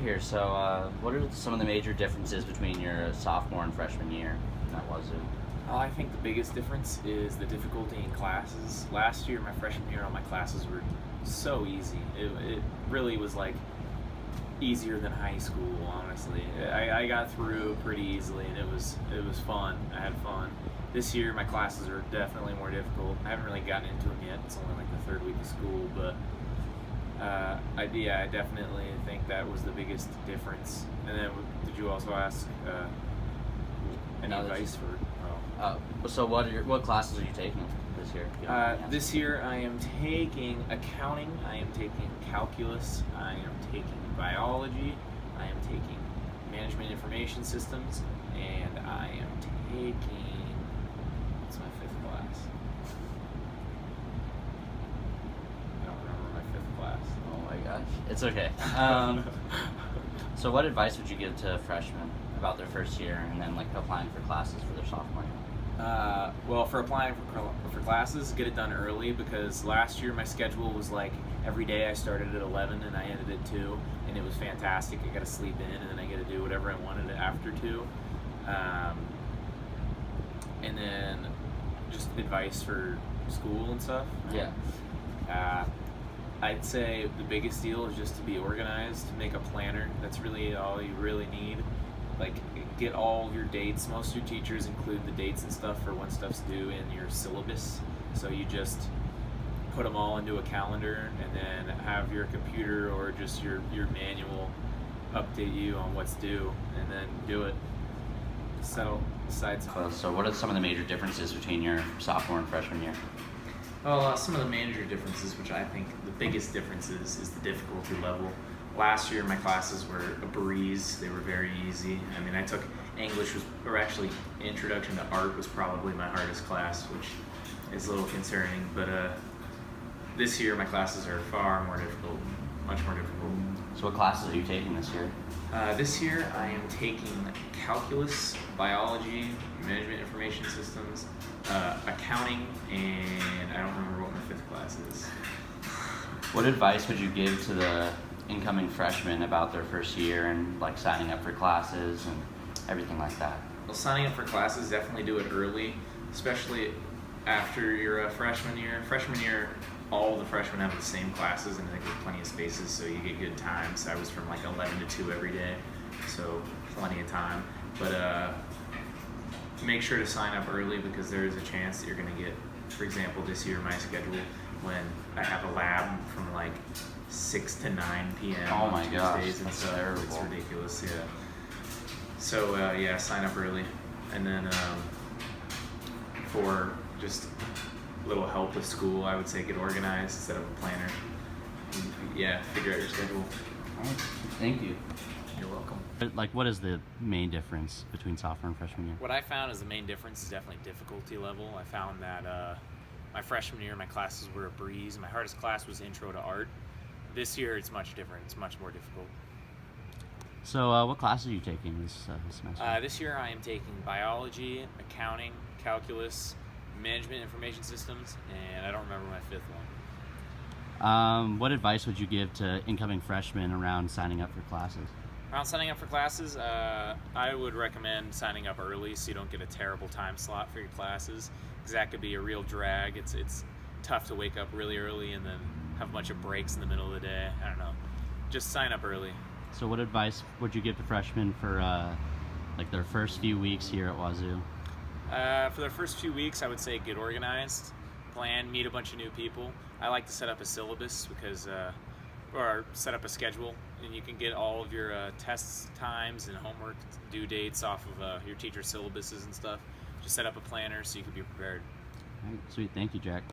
here. So, what are some of the major differences between your sophomore and freshman year at Wazoo? I think the biggest difference is the difficulty in classes. Last year, my freshman year, all my classes were so easy. It really was like easier than high school, honestly. I got through pretty easily, and it was fun. I had fun. This year, my classes are definitely more difficult. I haven't really gotten into them yet. It's only like the third week of school, but I definitely think that was the biggest difference. And then, did you also ask any advice for? So what classes are you taking this year? This year I am taking accounting, I am taking calculus, I am taking biology, I am taking management information systems, and I am taking, what's my fifth class? I don't remember my fifth class. Oh my gosh, it's okay. So what advice would you give to freshmen about their first year and then like applying for classes for their sophomore year? Well, for applying for classes, get it done early, because last year my schedule was like every day I started at 11 and I ended at 2, and it was fantastic. I got to sleep in and then I get to do whatever I wanted after 2. And then just advice for school and stuff. Yeah. I'd say the biggest deal is just to be organized, make a planner. That's really all you really need. Like, get all of your dates. Most of your teachers include the dates and stuff for when stuff's due in your syllabus. So you just put them all into a calendar, and then have your computer or just your manual update you on what's due, and then do it. Settle aside some. So what are some of the major differences between your sophomore and freshman year? Well, some of the major differences, which I think the biggest differences, is the difficulty level. Last year, my classes were a breeze. They were very easy. I mean, I took English, or actually Introduction to Art was probably my hardest class, which is a little concerning. But this year, my classes are far more difficult, much more difficult. So what classes are you taking this year? This year, I am taking calculus, biology, management information systems, accounting, and I don't remember what my fifth class is. What advice would you give to the incoming freshmen about their first year and like signing up for classes and everything like that? Well, signing up for classes, definitely do it early, especially after your freshman year. Freshman year, all the freshmen have the same classes, and I think there's plenty of spaces, so you get good times. I was from like 11 to 2 every day, so plenty of time. But make sure to sign up early, because there is a chance that you're going to get, for example, this year my schedule, when I have a lab from like 6 to 9 p.m. Oh my on gosh, Tuesdays and that's stuff. terrible. It's ridiculous, yeah. So yeah, sign up early, and then for just a little help with school, I would say get organized, set up a planner. Yeah, figure out your schedule. All right. Thank you. You're welcome. Like, what is the main difference between sophomore and freshman year? What I found is the main difference is definitely difficulty level. I found that my freshman year, my classes were a breeze. My hardest class was Intro to Art. This year, it's much different. It's much more difficult. So what classes are you taking this semester? This year, I am taking biology, accounting, calculus, management information systems, and I don't remember my fifth one. What advice would you give to incoming freshmen around signing up for classes? Around signing up for classes, I would recommend signing up early so you don't get a terrible time slot for your classes, because that could be a real drag. It's tough to wake up really early and then have a bunch of breaks in the middle of the day. I don't know. Just sign up early. So what advice would you give to freshmen for like their first few weeks here at Wazoo? For their first few weeks, I would say get organized, plan, meet a bunch of new people. I like to set up a syllabus, because or set up a schedule, and you can get all of your tests times and homework due dates off of your teacher's syllabuses and stuff. Just set up a planner so you can be prepared. All right, sweet. Thank you, Jack.